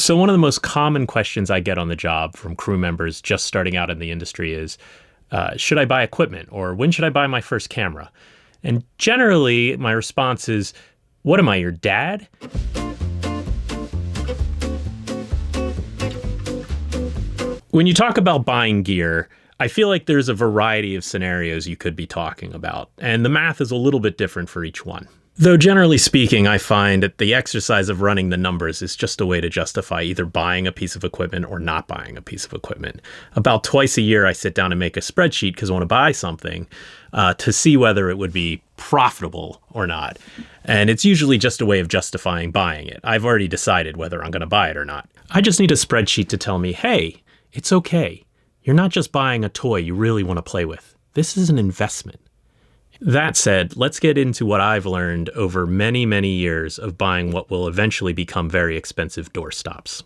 So one of the most common questions I get on the job from crew members just starting out in the industry is, should I buy equipment, or when should I buy my first camera? And generally, my response is, what am I, your dad? When you talk about buying gear, I feel like there's a variety of scenarios you could be talking about, and the math is a little bit different for each one. Though generally speaking, I find that the exercise of running the numbers is just a way to justify either buying a piece of equipment or not buying a piece of equipment. About twice a year, I sit down and make a spreadsheet because I want to buy something to see whether it would be profitable or not. And it's usually just a way of justifying buying it. I've already decided whether I'm going to buy it or not. I just need a spreadsheet to tell me, hey, it's okay. You're not just buying a toy you really want to play with. This is an investment. That said, let's get into what I've learned over many, many years of buying what will eventually become very expensive doorstops.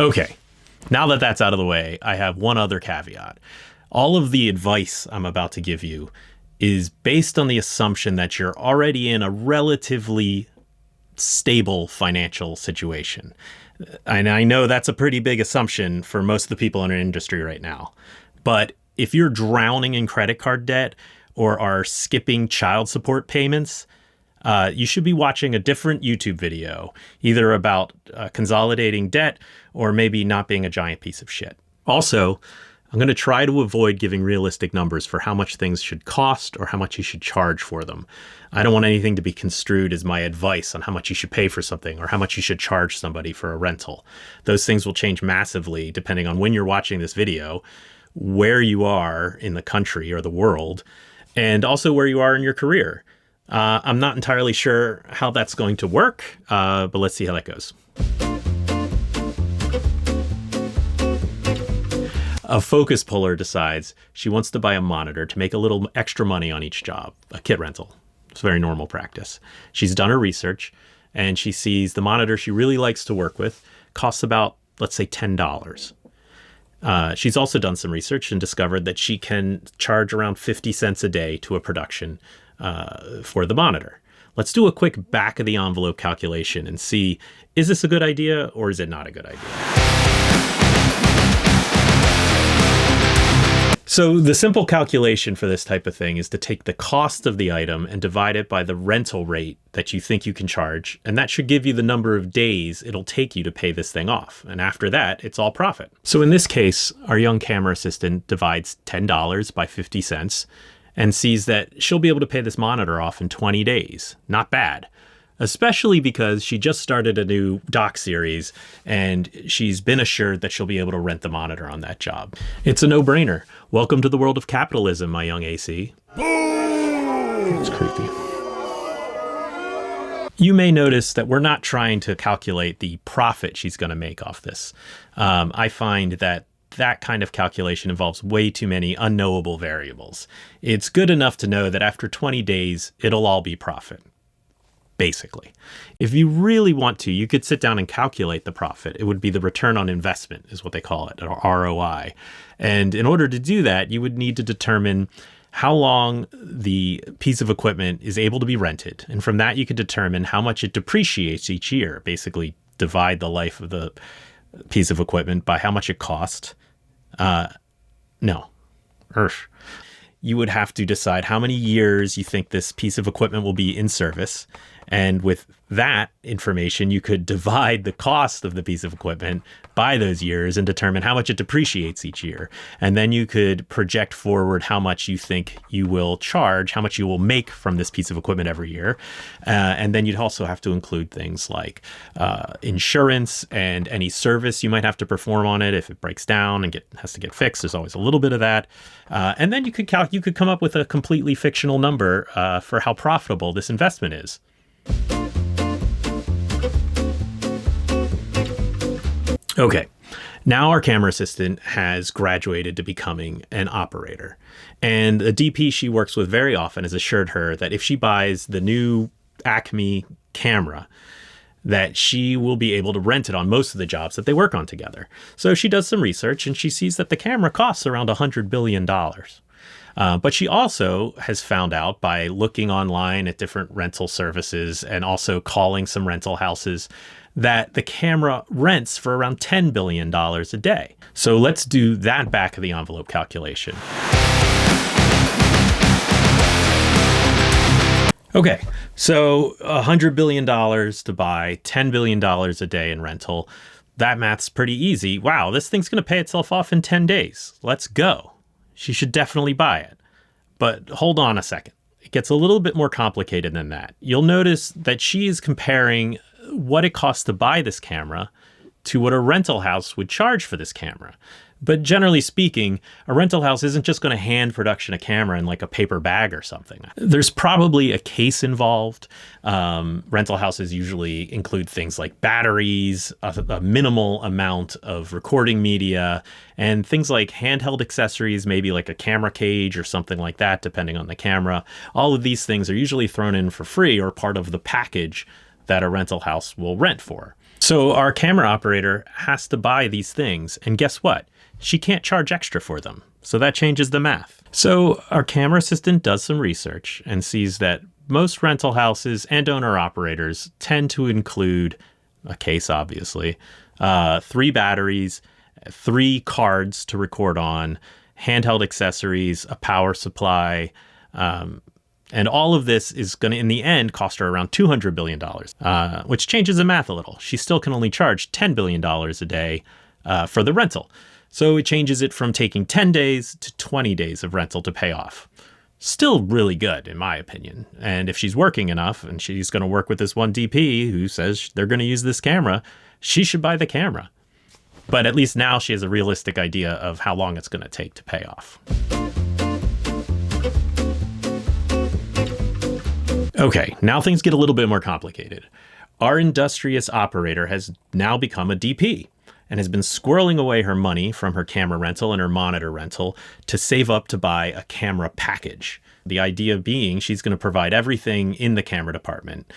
Okay, now that that's out of the way, I have one other caveat. All of the advice I'm about to give you is based on the assumption that you're already in a relatively stable financial situation. And I know that's a pretty big assumption for most of the people in our industry right now. But if you're drowning in credit card debt or are skipping child support payments, you should be watching a different YouTube video, either about consolidating debt or maybe not being a giant piece of shit. Also, I'm going to try to avoid giving realistic numbers for how much things should cost or how much you should charge for them. I don't want anything to be construed as my advice on how much you should pay for something or how much you should charge somebody for a rental. Those things will change massively depending on when you're watching this video, where you are in the country or the world, and also where you are in your career. I'm not entirely sure how that's going to work, but let's see how that goes. A focus puller decides she wants to buy a monitor to make a little extra money on each job, a kit rental. It's very normal practice. She's done her research and she sees the monitor she really likes to work with costs about, let's say, $10. She's also done some research and discovered that she can charge around 50 cents a day to a production for the monitor. Let's do a quick back of the envelope calculation and see, is this a good idea or is it not a good idea? So the simple calculation for this type of thing is to take the cost of the item and divide it by the rental rate that you think you can charge. And that should give you the number of days it'll take you to pay this thing off. And after that, it's all profit. So in this case, our young camera assistant divides $10 by 50 cents and sees that she'll be able to pay this monitor off in 20 days. Not bad. Especially because she just started a new doc series and she's been assured that she'll be able to rent the monitor on that job. It's a no-brainer. Welcome to the world of capitalism, my young AC. It's creepy. You may notice that we're not trying to calculate the profit she's going to make off this. I find that kind of calculation involves way too many unknowable variables. It's good enough to know that after 20 days, it'll all be profit. Basically. If you really want to, you could sit down and calculate the profit. It would be the return on investment is what they call it, or ROI. And in order to do that, you would need to determine how long the piece of equipment is able to be rented. And from that, you could determine how much it depreciates each year. Basically, divide the life of the piece of equipment by how much it cost. You would have to decide how many years you think this piece of equipment will be in service. And with that information, you could divide the cost of the piece of equipment by those years and determine how much it depreciates each year. And then you could project forward how much you think you will charge, how much you will make from this piece of equipment every year. And then you'd also have to include things like insurance and any service you might have to perform on it if it breaks down and has to get fixed. There's always a little bit of that. And then you could come up with a completely fictional number for how profitable this investment is. Okay, now our camera assistant has graduated to becoming an operator. And the DP she works with very often has assured her that if she buys the new Acme camera, that she will be able to rent it on most of the jobs that they work on together. So she does some research and she sees that the camera costs around $100 billion. But she also has found out by looking online at different rental services and also calling some rental houses that the camera rents for around $10 billion a day. So let's do that back of the envelope calculation. Okay, so $100 billion to buy, $10 billion a day in rental. That math's pretty easy. Wow, this thing's going to pay itself off in 10 days. Let's go. She should definitely buy it. But hold on a second. It gets a little bit more complicated than that. You'll notice that she is comparing what it costs to buy this camera to what a rental house would charge for this camera. But generally speaking, a rental house isn't just going to hand production a camera in like a paper bag or something. There's probably a case involved. Rental houses usually include things like batteries, a minimal amount of recording media, and things like handheld accessories, maybe like a camera cage or something like that, depending on the camera. All of these things are usually thrown in for free or part of the package that a rental house will rent for. So our camera operator has to buy these things, and guess what? She can't charge extra for them. So that changes the math. So our camera assistant does some research and sees that most rental houses and owner operators tend to include a case, obviously, 3 batteries, 3 cards to record on, handheld accessories, a power supply, and all of this is going to, in the end, cost her around $200 billion, which changes the math a little. She still can only charge $10 billion a day for the rental. So it changes it from taking 10 days to 20 days of rental to pay off. Still really good, in my opinion. And if she's working enough and she's going to work with this one DP who says they're going to use this camera, she should buy the camera. But at least now she has a realistic idea of how long it's going to take to pay off. Okay, now things get a little bit more complicated. Our industrious operator has now become a DP and has been squirreling away her money from her camera rental and her monitor rental to save up to buy a camera package. The idea being she's going to provide everything in the camera department,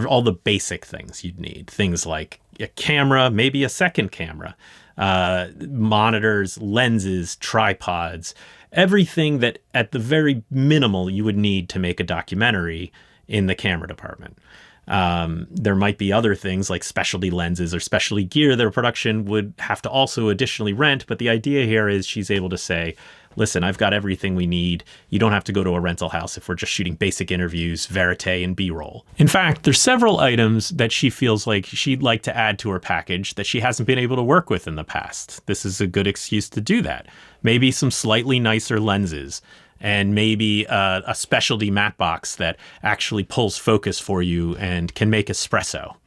all the basic things you'd need. Things like a camera, maybe a second camera, monitors, lenses, tripods, everything that at the very minimal you would need to make a documentary in the camera department. There might be other things like specialty lenses or specialty gear that a production would have to also additionally rent. But the idea here is she's able to say, listen, I've got everything we need. You don't have to go to a rental house if we're just shooting basic interviews, verite, and B-roll. In fact, there's several items that she feels like she'd like to add to her package that she hasn't been able to work with in the past. This is a good excuse to do that. Maybe some slightly nicer lenses, and maybe a specialty matte box that actually pulls focus for you and can make espresso.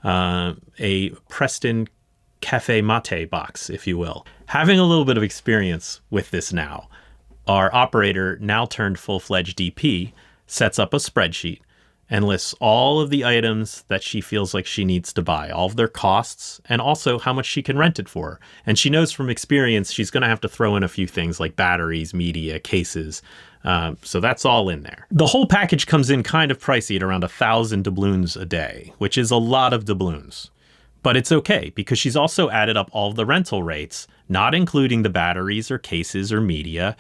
A Preston Cafe Mate box, if you will. Having a little bit of experience with this now, our operator, now turned full-fledged DP, sets up a spreadsheet and lists all of the items that she feels like she needs to buy, all of their costs, and also how much she can rent it for. And she knows from experience she's going to have to throw in a few things like batteries, media, cases. So that's all in there. The whole package comes in kind of pricey at around 1,000 doubloons a day, which is a lot of doubloons. But it's okay, because she's also added up all of the rental rates, not including the batteries or cases or media,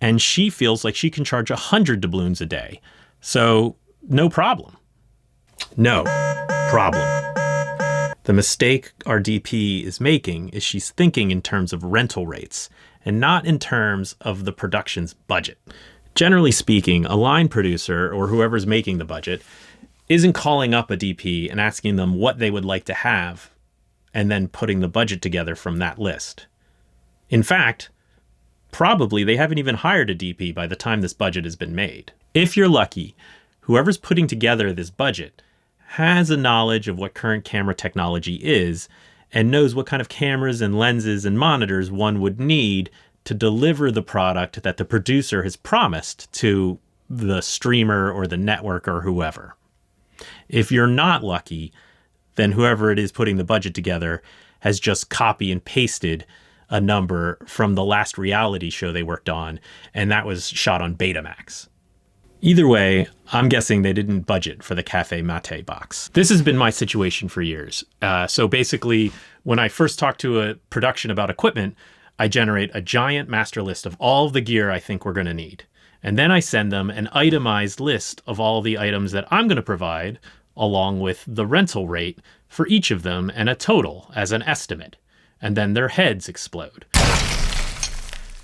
and she feels like she can charge 100 doubloons a day. So no problem. No problem. The mistake our DP is making is she's thinking in terms of rental rates and not in terms of the production's budget. Generally speaking, a line producer or whoever's making the budget isn't calling up a DP and asking them what they would like to have and then putting the budget together from that list. In fact, probably they haven't even hired a DP by the time this budget has been made. If you're lucky, whoever's putting together this budget has a knowledge of what current camera technology is and knows what kind of cameras and lenses and monitors one would need to deliver the product that the producer has promised to the streamer or the network or whoever. If you're not lucky, then whoever it is putting the budget together has just copy and pasted a number from the last reality show they worked on, and that was shot on Betamax. Either way, I'm guessing they didn't budget for the Cafe Mate box. This has been my situation for years. So basically, when I first talked to a production about equipment, I generate a giant master list of all of the gear I think we're going to need. And then I send them an itemized list of all the items that I'm going to provide, along with the rental rate for each of them and a total as an estimate. And then their heads explode.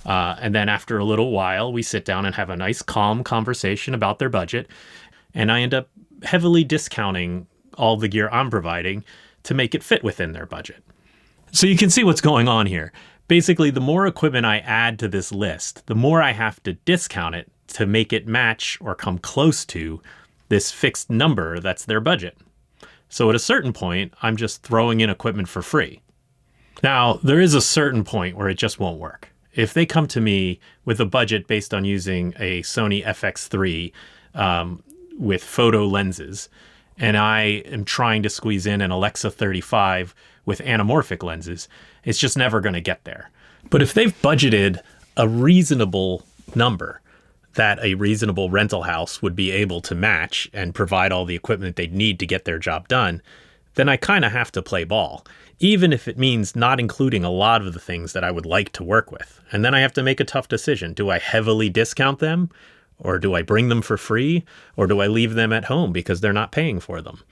And then after a little while, we sit down and have a nice, calm conversation about their budget. And I end up heavily discounting all the gear I'm providing to make it fit within their budget. So you can see what's going on here. Basically, the more equipment I add to this list, the more I have to discount it to make it match or come close to this fixed number that's their budget. So at a certain point, I'm just throwing in equipment for free. Now, there is a certain point where it just won't work. If they come to me with a budget based on using a Sony FX3 with photo lenses, and I am trying to squeeze in an Alexa 35 with anamorphic lenses, it's just never going to get there. But if they've budgeted a reasonable number that a reasonable rental house would be able to match and provide all the equipment they'd need to get their job done, then I kind of have to play ball, even if it means not including a lot of the things that I would like to work with. And then I have to make a tough decision. Do I heavily discount them? Or do I bring them for free? Or do I leave them at home because they're not paying for them?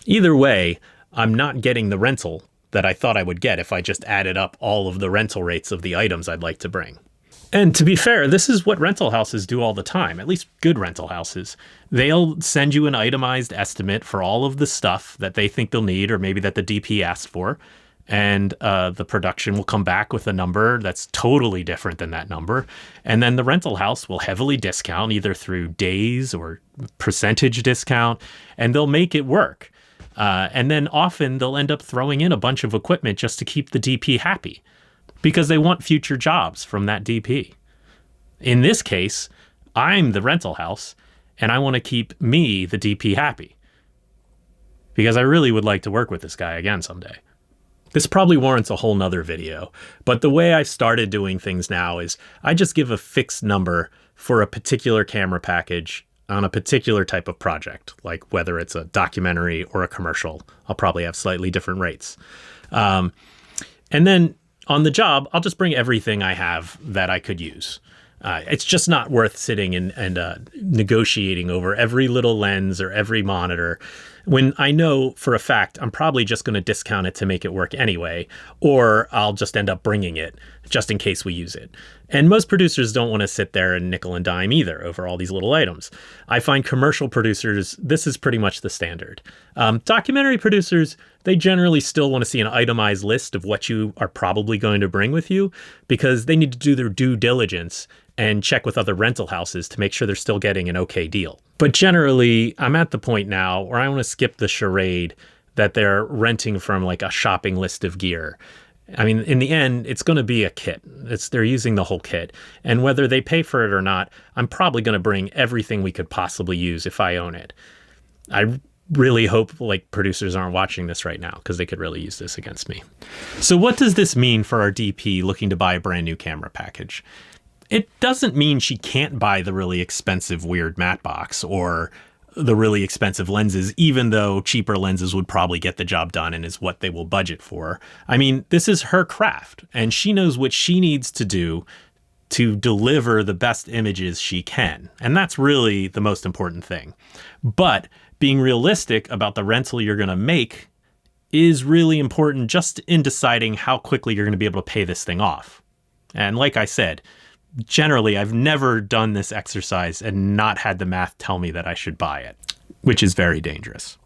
Either way, I'm not getting the rental that I thought I would get if I just added up all of the rental rates of the items I'd like to bring. And to be fair, this is what rental houses do all the time, at least good rental houses. They'll send you an itemized estimate for all of the stuff that they think they'll need, or maybe that the DP asked for. And the production will come back with a number that's totally different than that number. And then the rental house will heavily discount either through days or percentage discount, and they'll make it work. And then often they'll end up throwing in a bunch of equipment just to keep the DP happy because they want future jobs from that DP. In this case, I'm the rental house and I want to keep me, the DP, happy because I really would like to work with this guy again someday. This probably warrants a whole nother video, but the way I've started doing things now is I just give a fixed number for a particular camera package on a particular type of project, like whether it's a documentary or a commercial. I'll probably have slightly different rates. And then on the job, I'll just bring everything I have that I could use. It's just not worth sitting and negotiating over every little lens or every monitor when I know for a fact I'm probably just going to discount it to make it work anyway, or I'll just end up bringing it just in case we use it. And most producers don't want to sit there and nickel and dime either over all these little items. I find commercial producers, this is pretty much the standard. Documentary producers, they generally still want to see an itemized list of what you are probably going to bring with you because they need to do their due diligence and check with other rental houses to make sure they're still getting an okay deal. But generally, I'm at the point now where I want to skip the charade that they're renting from like a shopping list of gear. I mean, in the end, it's going to be a kit. They're using the whole kit. And whether they pay for it or not, I'm probably going to bring everything we could possibly use if I own it. I really hope like producers aren't watching this right now because they could really use this against me. So what does this mean for our DP looking to buy a brand new camera package? It doesn't mean she can't buy the really expensive weird matte box or the really expensive lenses, even though cheaper lenses would probably get the job done and is what they will budget for. I mean, this is her craft and she knows what she needs to do to deliver the best images she can. And that's really the most important thing. But being realistic about the rental you're going to make is really important just in deciding how quickly you're going to be able to pay this thing off. And like I said, generally, I've never done this exercise and not had the math tell me that I should buy it, which is very dangerous.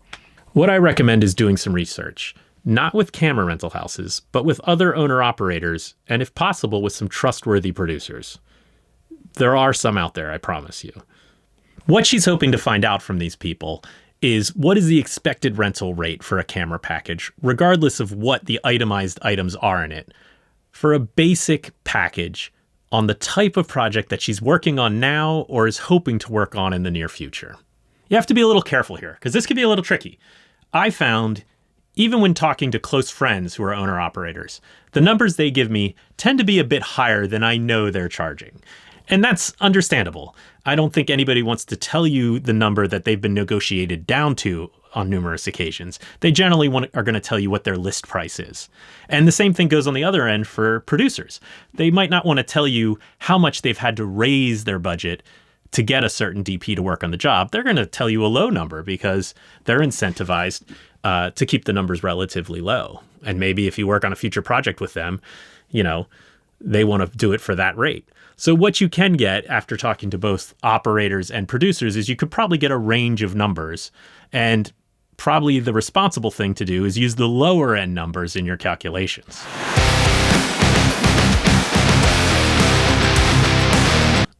What I recommend is doing some research, not with camera rental houses, but with other owner-operators, and if possible, with some trustworthy producers. There are some out there, I promise you. What she's hoping to find out from these people is what is the expected rental rate for a camera package, regardless of what the itemized items are in it. For a basic package, on the type of project that she's working on now or is hoping to work on in the near future. You have to be a little careful here because this can be a little tricky. I found, even when talking to close friends who are owner-operators, the numbers they give me tend to be a bit higher than I know they're charging. And that's understandable. I don't think anybody wants to tell you the number that they've been negotiated down to on numerous occasions. They generally are going to tell you what their list price is. And the same thing goes on the other end for producers. They might not want to tell you how much they've had to raise their budget to get a certain DP to work on the job. They're going to tell you a low number because they're incentivized to keep the numbers relatively low. And maybe if you work on a future project with them, they want to do it for that rate. So what you can get after talking to both operators and producers is you could probably get a range of numbers. And probably the responsible thing to do is use the lower end numbers in your calculations.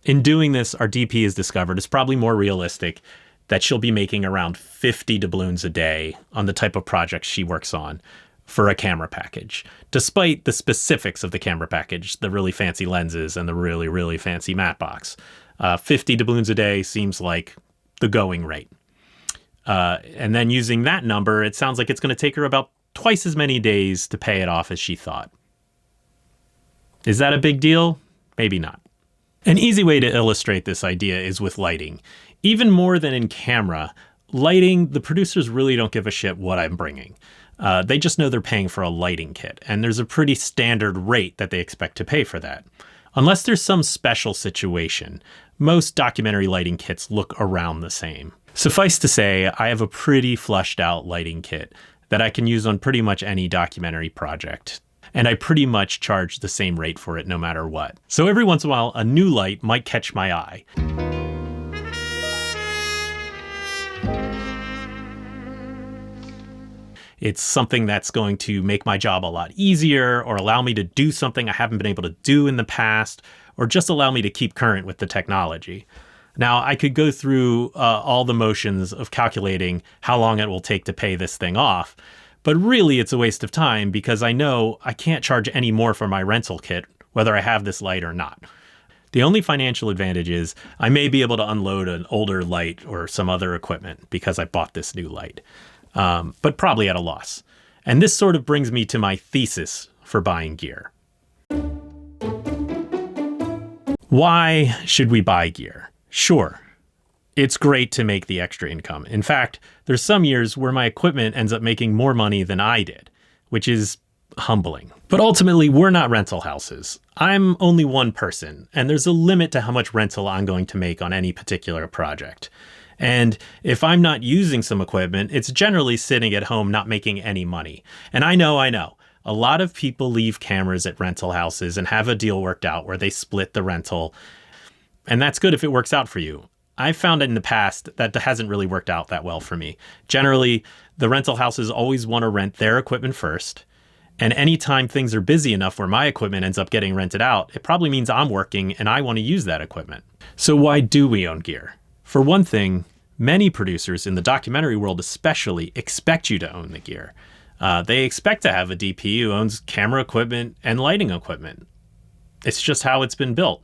In doing this, our DP has discovered it's probably more realistic that she'll be making around 50 doubloons a day on the type of projects she works on for a camera package, despite the specifics of the camera package, the really fancy lenses and the really, really fancy matte box. 50 doubloons a day seems like the going rate. And then using that number, it sounds like it's going to take her about twice as many days to pay it off as she thought. Is that a big deal? Maybe not. An easy way to illustrate this idea is with lighting. Even more than in camera, lighting, the producers really don't give a shit what I'm bringing. They just know they're paying for a lighting kit, and there's a pretty standard rate that they expect to pay for that. Unless there's some special situation, most documentary lighting kits look around the same. Suffice to say, I have a pretty flushed out lighting kit that I can use on pretty much any documentary project. And I pretty much charge the same rate for it no matter what. So every once in a while, a new light might catch my eye. It's something that's going to make my job a lot easier or allow me to do something I haven't been able to do in the past, or just allow me to keep current with the technology. Now, I could go through all the motions of calculating how long it will take to pay this thing off, but really it's a waste of time because I know I can't charge any more for my rental kit, whether I have this light or not. The only financial advantage is I may be able to unload an older light or some other equipment because I bought this new light, but probably at a loss. And this sort of brings me to my thesis for buying gear. Why should we buy gear? Sure, it's great to make the extra income. In fact, there's some years where my equipment ends up making more money than I did, which is humbling. But ultimately, we're not rental houses. I'm only one person, and there's a limit to how much rental I'm going to make on any particular project. And if I'm not using some equipment, it's generally sitting at home not making any money. And I know. A lot of people leave cameras at rental houses and have a deal worked out where they split the rental. And that's good if it works out for you. I've found in the past that hasn't really worked out that well for me. Generally, the rental houses always want to rent their equipment first. And anytime things are busy enough where my equipment ends up getting rented out, it probably means I'm working and I want to use that equipment. So why do we own gear? For one thing, many producers in the documentary world especially expect you to own the gear. They expect to have a DP who owns camera equipment and lighting equipment. It's just how it's been built.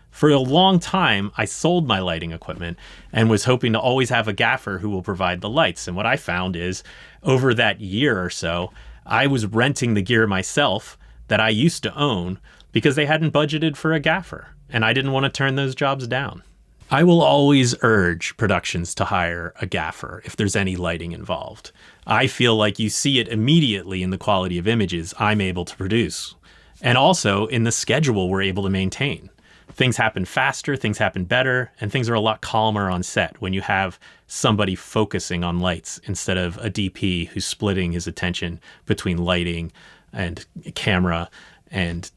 For a long time, I sold my lighting equipment and was hoping to always have a gaffer who will provide the lights. And what I found is over that year or so, I was renting the gear myself that I used to own because they hadn't budgeted for a gaffer, and I didn't want to turn those jobs down. I will always urge productions to hire a gaffer if there's any lighting involved. I feel like you see it immediately in the quality of images I'm able to produce, and also in the schedule we're able to maintain. Things happen faster, things happen better, and things are a lot calmer on set when you have somebody focusing on lights instead of a DP who's splitting his attention between lighting and camera and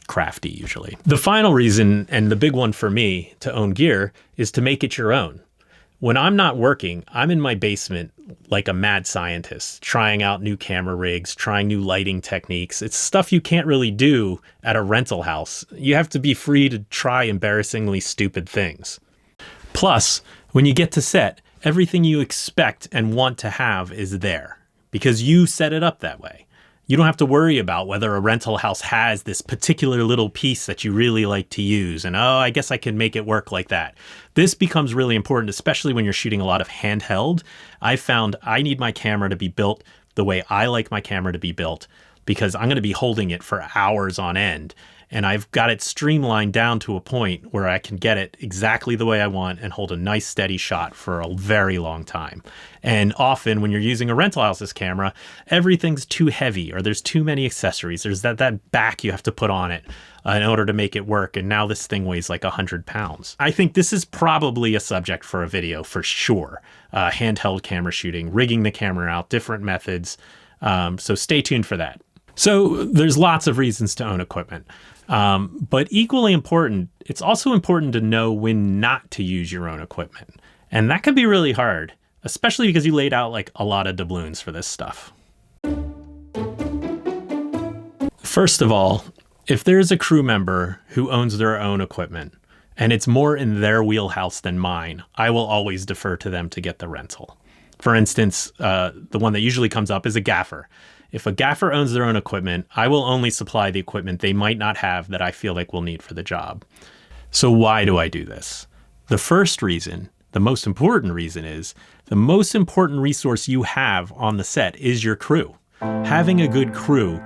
crafty usually. The final reason, and the big one for me to own gear, is to make it your own. When I'm not working, I'm in my basement like a mad scientist, trying out new camera rigs, trying new lighting techniques. It's stuff you can't really do at a rental house. You have to be free to try embarrassingly stupid things. Plus, when you get to set, everything you expect and want to have is there because you set it up that way. You don't have to worry about whether a rental house has this particular little piece that you really like to use. And, I guess I can make it work like that. This becomes really important, especially when you're shooting a lot of handheld. I found I need my camera to be built the way I like my camera to be built because I'm going to be holding it for hours on end. And I've got it streamlined down to a point where I can get it exactly the way I want and hold a nice steady shot for a very long time. And often when you're using a rental house's camera, everything's too heavy or there's too many accessories. There's that back you have to put on it in order to make it work. And now this thing weighs like 100 pounds. I think this is probably a subject for a video for sure. Handheld camera shooting, rigging the camera out, different methods. So stay tuned for that. So there's lots of reasons to own equipment. But equally important, it's also important to know when not to use your own equipment. And that can be really hard, especially because you laid out like a lot of doubloons for this stuff. First of all, if there's a crew member who owns their own equipment and it's more in their wheelhouse than mine, I will always defer to them to get the rental. For instance, the one that usually comes up is a gaffer. If a gaffer owns their own equipment, I will only supply the equipment they might not have that I feel like we'll need for the job. So why do I do this? The first reason, the most important reason is the most important resource you have on the set is your crew. Having a good crew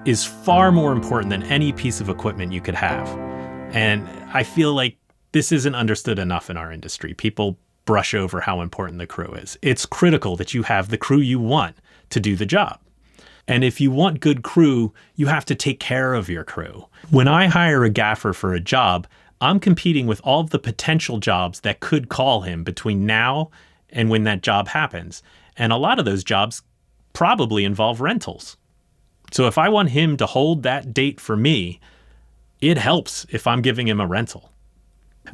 is far more important than any piece of equipment you could have. And I feel like this isn't understood enough in our industry. People brush over how important the crew is. It's critical that you have the crew you want to do the job. And if you want good crew, you have to take care of your crew. When I hire a gaffer for a job, I'm competing with all of the potential jobs that could call him between now and when that job happens. And a lot of those jobs probably involve rentals. So if I want him to hold that date for me, it helps if I'm giving him a rental.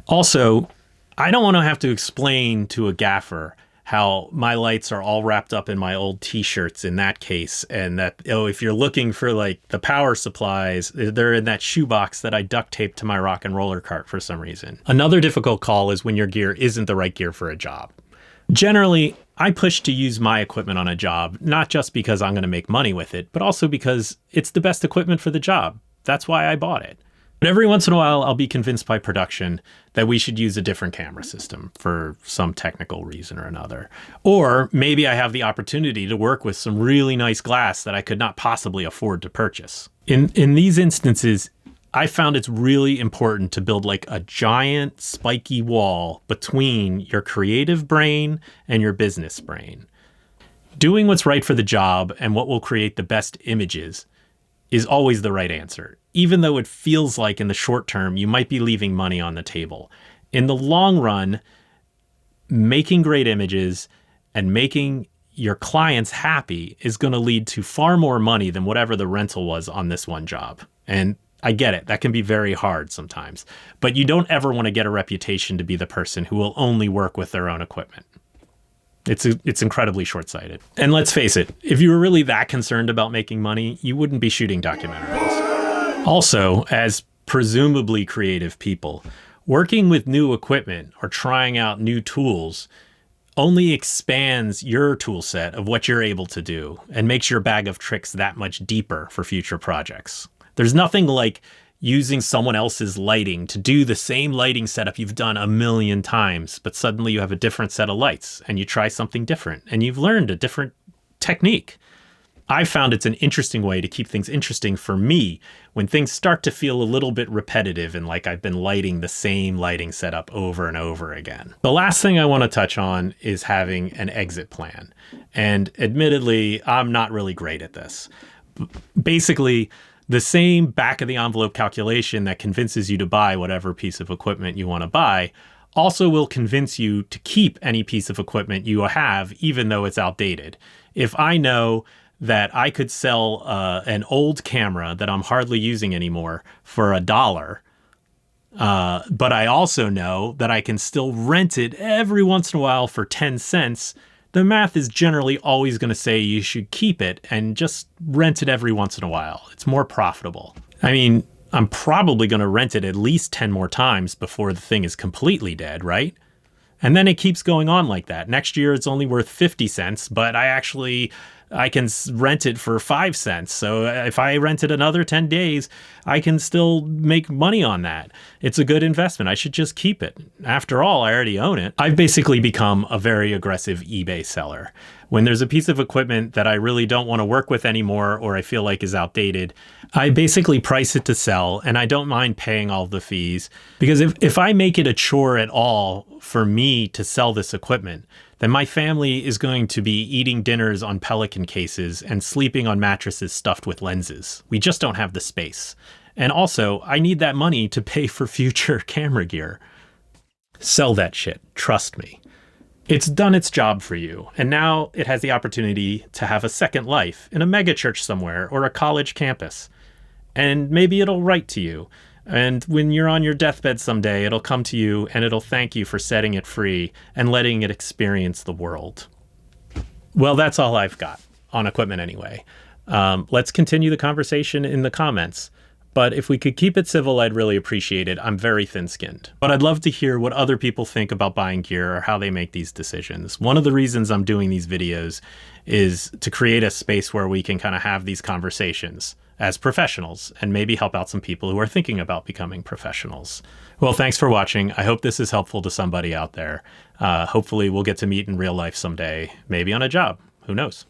Also, I don't want to have to explain to a gaffer how my lights are all wrapped up in my old t-shirts in that case, and that, oh, if you're looking for like the power supplies, they're in that shoebox that I duct taped to my rock and roller cart for some reason. Another difficult call is when your gear isn't the right gear for a job. Generally, I push to use my equipment on a job, not just because I'm going to make money with it, but also because it's the best equipment for the job. That's why I bought it. But every once in a while, I'll be convinced by production that we should use a different camera system for some technical reason or another. Or maybe I have the opportunity to work with some really nice glass that I could not possibly afford to purchase. In these instances, I found it's really important to build like a giant spiky wall between your creative brain and your business brain. Doing what's right for the job and what will create the best images is always the right answer, even though it feels like in the short term you might be leaving money on the table. In the long run, making great images and making your clients happy is going to lead to far more money than whatever the rental was on this one job. And I get it. That can be very hard sometimes, but you don't ever want to get a reputation to be the person who will only work with their own equipment. It's incredibly short-sighted. And let's face it, if you were really that concerned about making money, you wouldn't be shooting documentaries. Also, as presumably creative people, working with new equipment or trying out new tools only expands your tool set of what you're able to do and makes your bag of tricks that much deeper for future projects. There's nothing like using someone else's lighting to do the same lighting setup you've done a million times, but suddenly you have a different set of lights and you try something different and you've learned a different technique. I found it's an interesting way to keep things interesting for me when things start to feel a little bit repetitive and like I've been lighting the same lighting setup over and over again. The last thing I want to touch on is having an exit plan. And admittedly, I'm not really great at this. Basically, the same back of the envelope calculation that convinces you to buy whatever piece of equipment you want to buy also will convince you to keep any piece of equipment you have, even though it's outdated. If I know that I could sell an old camera that I'm hardly using anymore for $1, but I also know that I can still rent it every once in a while for 10 cents, the math is generally always going to say you should keep it and just rent it every once in a while. It's more profitable. I mean, I'm probably going to rent it at least 10 more times before the thing is completely dead, right? And then it keeps going on like that. Next year, it's only worth 50 cents, but I actually I can rent it for 5 cents. So if I rent it another 10 days, I can still make money on that. It's a good investment. I should just keep it. After all, I already own it. I've basically become a very aggressive eBay seller. When there's a piece of equipment that I really don't want to work with anymore or I feel like is outdated, I basically price it to sell, and I don't mind paying all the fees. Because if I make it a chore at all for me to sell this equipment, then my family is going to be eating dinners on Pelican cases and sleeping on mattresses stuffed with lenses. We just don't have the space. And also, I need that money to pay for future camera gear. Sell that shit, trust me. It's done its job for you, and now it has the opportunity to have a second life in a megachurch somewhere or a college campus. And maybe it'll write to you. And when you're on your deathbed someday, it'll come to you and it'll thank you for setting it free and letting it experience the world. Well, that's all I've got on equipment anyway. Let's continue the conversation in the comments. But if we could keep it civil, I'd really appreciate it. I'm very thin-skinned. But I'd love to hear what other people think about buying gear or how they make these decisions. One of the reasons I'm doing these videos is to create a space where we can kind of have these conversations as professionals and maybe help out some people who are thinking about becoming professionals. Well, thanks for watching. I hope this is helpful to somebody out there. Hopefully we'll get to meet in real life someday, maybe on a job. Who knows?